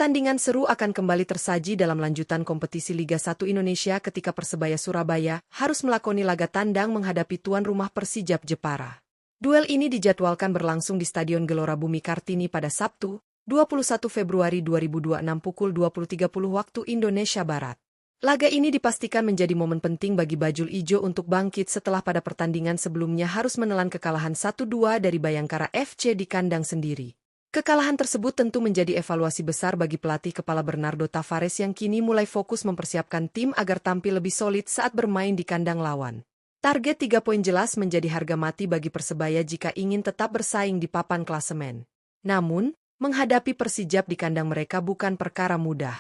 Pertandingan seru akan kembali tersaji dalam lanjutan kompetisi Liga 1 Indonesia ketika Persebaya Surabaya harus melakoni laga tandang menghadapi tuan rumah Persijap Jepara. Duel ini dijadwalkan berlangsung di Stadion Gelora Bumi Kartini pada Sabtu, 21 Februari 2026 pukul 20.30 waktu Indonesia Barat. Laga ini dipastikan menjadi momen penting bagi Bajul Ijo untuk bangkit setelah pada pertandingan sebelumnya harus menelan kekalahan 1-2 dari Bayangkara FC di kandang sendiri. Kekalahan tersebut tentu menjadi evaluasi besar bagi pelatih kepala Bernardo Tavares yang kini mulai fokus mempersiapkan tim agar tampil lebih solid saat bermain di kandang lawan. Target 3 poin jelas menjadi harga mati bagi Persebaya jika ingin tetap bersaing di papan klasemen. Namun, menghadapi Persijap di kandang mereka bukan perkara mudah.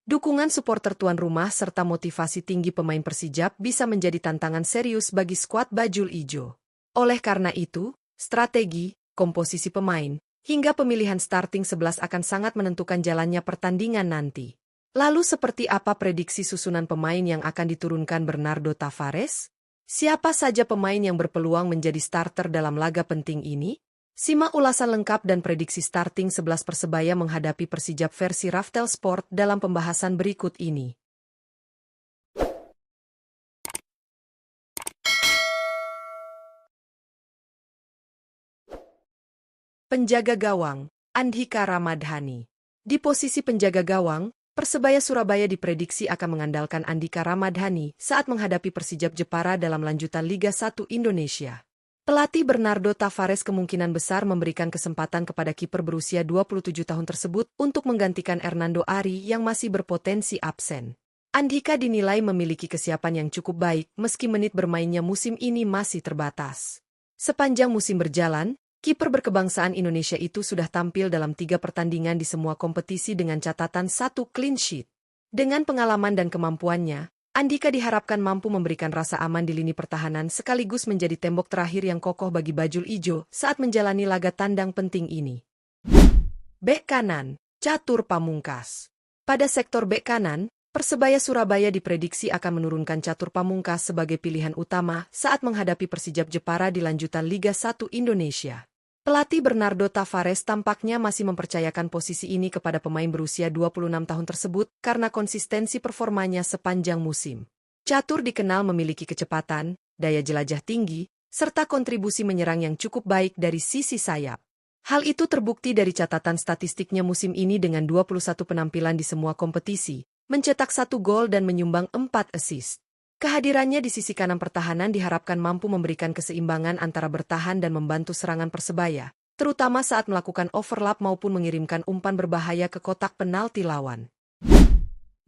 Dukungan supporter tuan rumah serta motivasi tinggi pemain Persijap bisa menjadi tantangan serius bagi skuad Bajul Ijo. Oleh karena itu, strategi, komposisi pemain, hingga pemilihan starting 11 akan sangat menentukan jalannya pertandingan nanti. Lalu seperti apa prediksi susunan pemain yang akan diturunkan Bernardo Tavares? Siapa saja pemain yang berpeluang menjadi starter dalam laga penting ini? Simak ulasan lengkap dan prediksi starting 11 Persebaya menghadapi Persijap versi Raftel Sport dalam pembahasan berikut ini. Penjaga gawang, Andhika Ramadhani. Di posisi penjaga gawang, Persebaya Surabaya diprediksi akan mengandalkan Andhika Ramadhani saat menghadapi Persijap Jepara dalam lanjutan Liga 1 Indonesia. Pelatih Bernardo Tavares kemungkinan besar memberikan kesempatan kepada kiper berusia 27 tahun tersebut untuk menggantikan Hernando Ari yang masih berpotensi absen. Andhika dinilai memiliki kesiapan yang cukup baik meski menit bermainnya musim ini masih terbatas. Sepanjang musim berjalan, kiper berkebangsaan Indonesia itu sudah tampil dalam 3 pertandingan di semua kompetisi dengan catatan 1 clean sheet. Dengan pengalaman dan kemampuannya, Andhika diharapkan mampu memberikan rasa aman di lini pertahanan sekaligus menjadi tembok terakhir yang kokoh bagi Bajul Ijo saat menjalani laga tandang penting ini. Bek kanan, Catur Pamungkas. Pada sektor bek kanan, Persebaya Surabaya diprediksi akan menurunkan Catur Pamungkas sebagai pilihan utama saat menghadapi Persijap Jepara di lanjutan Liga 1 Indonesia. Pelatih Bernardo Tavares tampaknya masih mempercayakan posisi ini kepada pemain berusia 26 tahun tersebut karena konsistensi performanya sepanjang musim. Catur dikenal memiliki kecepatan, daya jelajah tinggi, serta kontribusi menyerang yang cukup baik dari sisi sayap. Hal itu terbukti dari catatan statistiknya musim ini dengan 21 penampilan di semua kompetisi, mencetak 1 gol dan menyumbang 4 assist. Kehadirannya di sisi kanan pertahanan diharapkan mampu memberikan keseimbangan antara bertahan dan membantu serangan Persebaya, terutama saat melakukan overlap maupun mengirimkan umpan berbahaya ke kotak penalti lawan.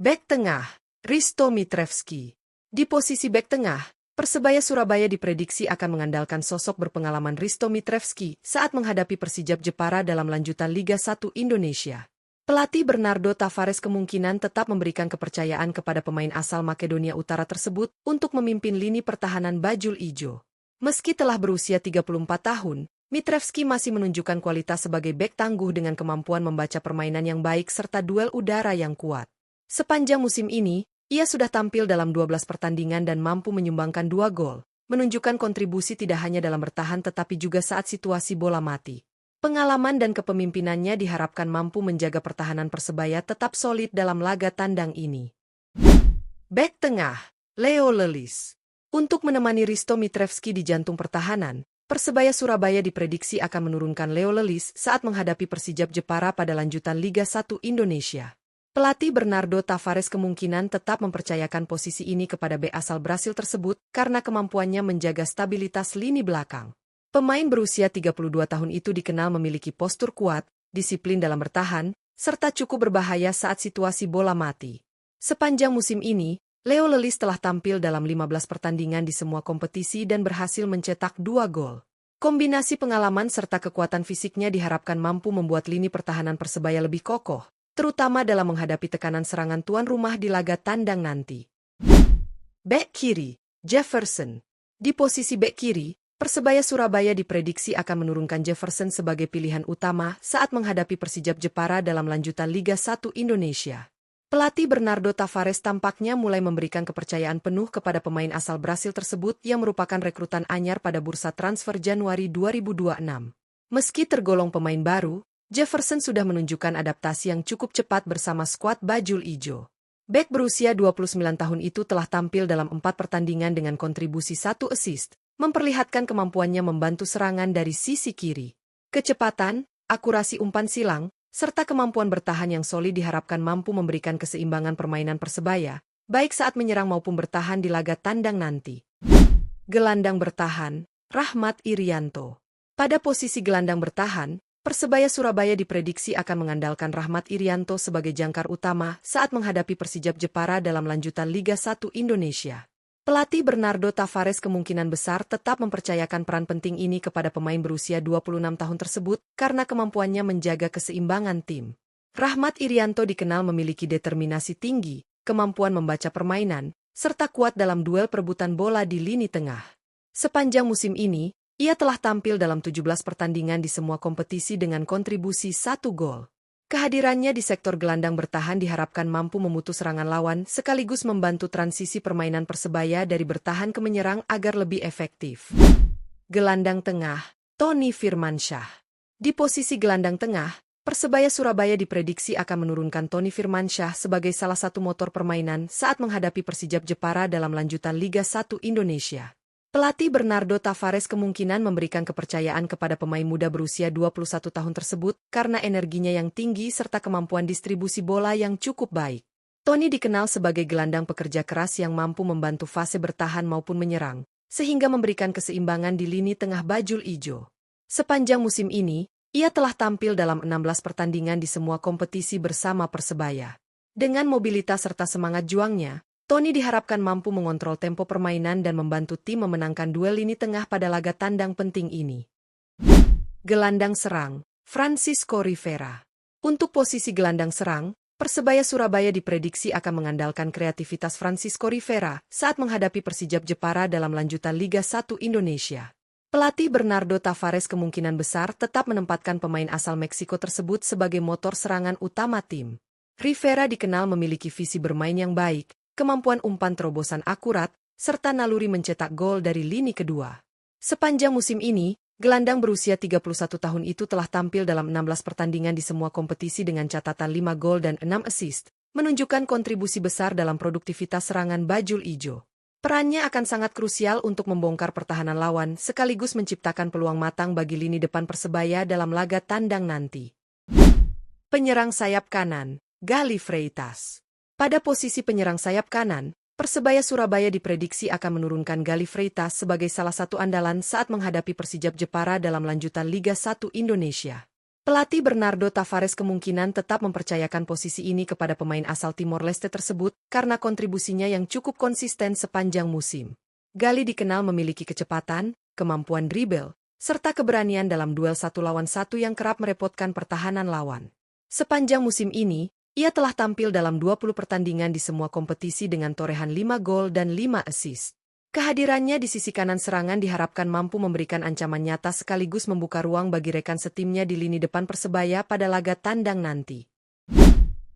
Bek tengah, Risto Mitrevski. Di posisi bek tengah, Persebaya Surabaya diprediksi akan mengandalkan sosok berpengalaman Risto Mitrevski saat menghadapi Persijap Jepara dalam lanjutan Liga 1 Indonesia. Pelatih Bernardo Tavares kemungkinan tetap memberikan kepercayaan kepada pemain asal Makedonia Utara tersebut untuk memimpin lini pertahanan Bajul Ijo. Meski telah berusia 34 tahun, Mitrevski masih menunjukkan kualitas sebagai bek tangguh dengan kemampuan membaca permainan yang baik serta duel udara yang kuat. Sepanjang musim ini, ia sudah tampil dalam 12 pertandingan dan mampu menyumbangkan 2 gol, menunjukkan kontribusi tidak hanya dalam bertahan tetapi juga saat situasi bola mati. Pengalaman dan kepemimpinannya diharapkan mampu menjaga pertahanan Persebaya tetap solid dalam laga tandang ini. Bek tengah, Leo Lelis. Untuk menemani Risto Mitrevski di jantung pertahanan, Persebaya Surabaya diprediksi akan menurunkan Leo Lelis saat menghadapi Persijap Jepara pada lanjutan Liga 1 Indonesia. Pelatih Bernardo Tavares kemungkinan tetap mempercayakan posisi ini kepada bek asal Brasil tersebut karena kemampuannya menjaga stabilitas lini belakang. Pemain berusia 32 tahun itu dikenal memiliki postur kuat, disiplin dalam bertahan, serta cukup berbahaya saat situasi bola mati. Sepanjang musim ini, Leo Lelis telah tampil dalam 15 pertandingan di semua kompetisi dan berhasil mencetak 2 gol. Kombinasi pengalaman serta kekuatan fisiknya diharapkan mampu membuat lini pertahanan Persebaya lebih kokoh, terutama dalam menghadapi tekanan serangan tuan rumah di laga tandang nanti. Bek kiri, Jefferson. Di posisi bek kiri, Persebaya Surabaya diprediksi akan menurunkan Jefferson sebagai pilihan utama saat menghadapi Persijap Jepara dalam lanjutan Liga 1 Indonesia. Pelatih Bernardo Tavares tampaknya mulai memberikan kepercayaan penuh kepada pemain asal Brasil tersebut yang merupakan rekrutan anyar pada bursa transfer Januari 2026. Meski tergolong pemain baru, Jefferson sudah menunjukkan adaptasi yang cukup cepat bersama skuad Bajul Ijo. Bek berusia 29 tahun itu telah tampil dalam 4 pertandingan dengan kontribusi 1 assist, memperlihatkan kemampuannya membantu serangan dari sisi kiri. Kecepatan, akurasi umpan silang, serta kemampuan bertahan yang solid diharapkan mampu memberikan keseimbangan permainan Persebaya, baik saat menyerang maupun bertahan di laga tandang nanti. Gelandang bertahan, Rahmat Irianto. Pada posisi gelandang bertahan, Persebaya Surabaya diprediksi akan mengandalkan Rahmat Irianto sebagai jangkar utama saat menghadapi Persijap Jepara dalam lanjutan Liga 1 Indonesia. Pelatih Bernardo Tavares kemungkinan besar tetap mempercayakan peran penting ini kepada pemain berusia 26 tahun tersebut karena kemampuannya menjaga keseimbangan tim. Rahmat Irianto dikenal memiliki determinasi tinggi, kemampuan membaca permainan, serta kuat dalam duel perebutan bola di lini tengah. Sepanjang musim ini, ia telah tampil dalam 17 pertandingan di semua kompetisi dengan kontribusi 1 gol. Kehadirannya di sektor gelandang bertahan diharapkan mampu memutus serangan lawan sekaligus membantu transisi permainan Persebaya dari bertahan ke menyerang agar lebih efektif. Gelandang tengah, Tony Firmansyah. Di posisi gelandang tengah, Persebaya Surabaya diprediksi akan menurunkan Tony Firmansyah sebagai salah satu motor permainan saat menghadapi Persijap Jepara dalam lanjutan Liga 1 Indonesia. Pelatih Bernardo Tavares kemungkinan memberikan kepercayaan kepada pemain muda berusia 21 tahun tersebut karena energinya yang tinggi serta kemampuan distribusi bola yang cukup baik. Tony dikenal sebagai gelandang pekerja keras yang mampu membantu fase bertahan maupun menyerang, sehingga memberikan keseimbangan di lini tengah Bajul Ijo. Sepanjang musim ini, ia telah tampil dalam 16 pertandingan di semua kompetisi bersama Persebaya. Dengan mobilitas serta semangat juangnya, Tony diharapkan mampu mengontrol tempo permainan dan membantu tim memenangkan duel lini tengah pada laga tandang penting ini. Gelandang serang, Francisco Rivera. Untuk posisi gelandang serang, Persebaya Surabaya diprediksi akan mengandalkan kreativitas Francisco Rivera saat menghadapi Persijap Jepara dalam lanjutan Liga 1 Indonesia. Pelatih Bernardo Tavares kemungkinan besar tetap menempatkan pemain asal Meksiko tersebut sebagai motor serangan utama tim. Rivera dikenal memiliki visi bermain yang baik, kemampuan umpan terobosan akurat, serta naluri mencetak gol dari lini kedua. Sepanjang musim ini, gelandang berusia 31 tahun itu telah tampil dalam 16 pertandingan di semua kompetisi dengan catatan 5 gol dan 6 assist, menunjukkan kontribusi besar dalam produktivitas serangan Bajul Ijo. Perannya akan sangat krusial untuk membongkar pertahanan lawan sekaligus menciptakan peluang matang bagi lini depan Persebaya dalam laga tandang nanti. Penyerang sayap kanan, Gali Freitas. Pada posisi penyerang sayap kanan, Persebaya Surabaya diprediksi akan menurunkan Gali Freitas sebagai salah satu andalan saat menghadapi Persijap Jepara dalam lanjutan Liga 1 Indonesia. Pelatih Bernardo Tavares kemungkinan tetap mempercayakan posisi ini kepada pemain asal Timor Leste tersebut karena kontribusinya yang cukup konsisten sepanjang musim. Gali dikenal memiliki kecepatan, kemampuan dribble, serta keberanian dalam duel 1 lawan 1 yang kerap merepotkan pertahanan lawan. Sepanjang musim ini, ia telah tampil dalam 20 pertandingan di semua kompetisi dengan torehan 5 gol dan 5 assist. Kehadirannya di sisi kanan serangan diharapkan mampu memberikan ancaman nyata sekaligus membuka ruang bagi rekan setimnya di lini depan Persebaya pada laga tandang nanti.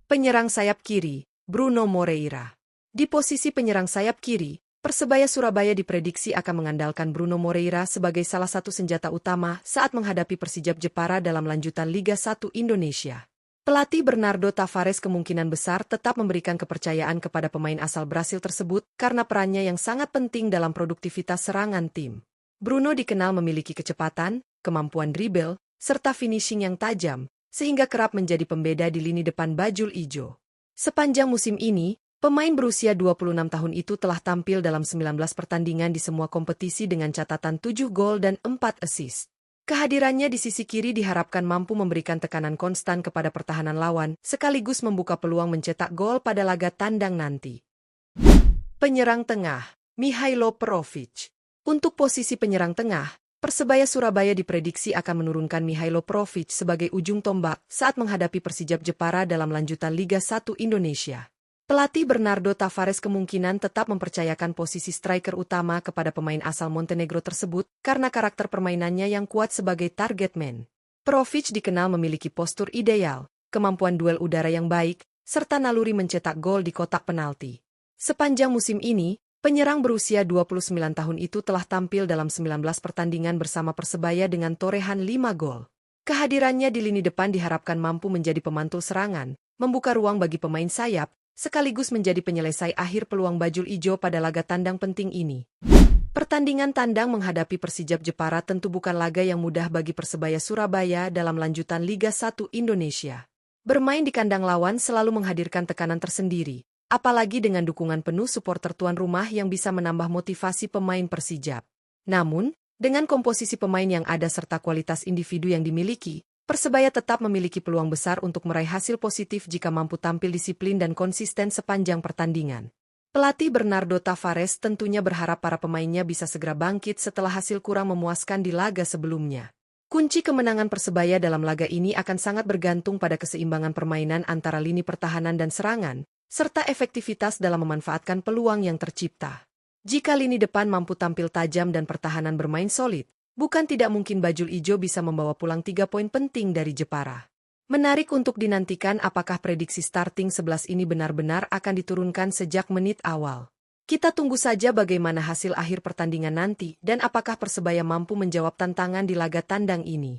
Penyerang sayap kiri, Bruno Moreira. Di posisi penyerang sayap kiri, Persebaya Surabaya diprediksi akan mengandalkan Bruno Moreira sebagai salah satu senjata utama saat menghadapi Persijap Jepara dalam lanjutan Liga 1 Indonesia. Pelatih Bernardo Tavares kemungkinan besar tetap memberikan kepercayaan kepada pemain asal Brasil tersebut karena perannya yang sangat penting dalam produktivitas serangan tim. Bruno dikenal memiliki kecepatan, kemampuan dribble, serta finishing yang tajam, sehingga kerap menjadi pembeda di lini depan Bajul Ijo. Sepanjang musim ini, pemain berusia 26 tahun itu telah tampil dalam 19 pertandingan di semua kompetisi dengan catatan 7 gol dan 4 assist. Kehadirannya di sisi kiri diharapkan mampu memberikan tekanan konstan kepada pertahanan lawan, sekaligus membuka peluang mencetak gol pada laga tandang nanti. Penyerang tengah, Mihailo Perovic. Untuk posisi penyerang tengah, Persebaya Surabaya diprediksi akan menurunkan Mihailo Perovic sebagai ujung tombak saat menghadapi Persijap Jepara dalam lanjutan Liga 1 Indonesia. Pelatih Bernardo Tavares kemungkinan tetap mempercayakan posisi striker utama kepada pemain asal Montenegro tersebut karena karakter permainannya yang kuat sebagai target man. Perovic dikenal memiliki postur ideal, kemampuan duel udara yang baik, serta naluri mencetak gol di kotak penalti. Sepanjang musim ini, penyerang berusia 29 tahun itu telah tampil dalam 19 pertandingan bersama Persebaya dengan torehan 5 gol. Kehadirannya di lini depan diharapkan mampu menjadi pemantul serangan, membuka ruang bagi pemain sayap, sekaligus menjadi penyelesai akhir peluang bajul ijo pada laga tandang penting ini. Pertandingan tandang menghadapi Persijap Jepara tentu bukan laga yang mudah bagi Persebaya Surabaya dalam lanjutan Liga 1 Indonesia. Bermain di kandang lawan selalu menghadirkan tekanan tersendiri, apalagi dengan dukungan penuh supporter tuan rumah yang bisa menambah motivasi pemain Persijap. Namun, dengan komposisi pemain yang ada serta kualitas individu yang dimiliki, Persebaya tetap memiliki peluang besar untuk meraih hasil positif jika mampu tampil disiplin dan konsisten sepanjang pertandingan. Pelatih Bernardo Tavares tentunya berharap para pemainnya bisa segera bangkit setelah hasil kurang memuaskan di laga sebelumnya. Kunci kemenangan Persebaya dalam laga ini akan sangat bergantung pada keseimbangan permainan antara lini pertahanan dan serangan, serta efektivitas dalam memanfaatkan peluang yang tercipta. Jika lini depan mampu tampil tajam dan pertahanan bermain solid, bukan tidak mungkin bajul ijo bisa membawa pulang 3 poin penting dari Jepara. Menarik untuk dinantikan apakah prediksi starting 11 ini benar-benar akan diturunkan sejak menit awal. Kita tunggu saja bagaimana hasil akhir pertandingan nanti dan apakah Persebaya mampu menjawab tantangan di laga tandang ini.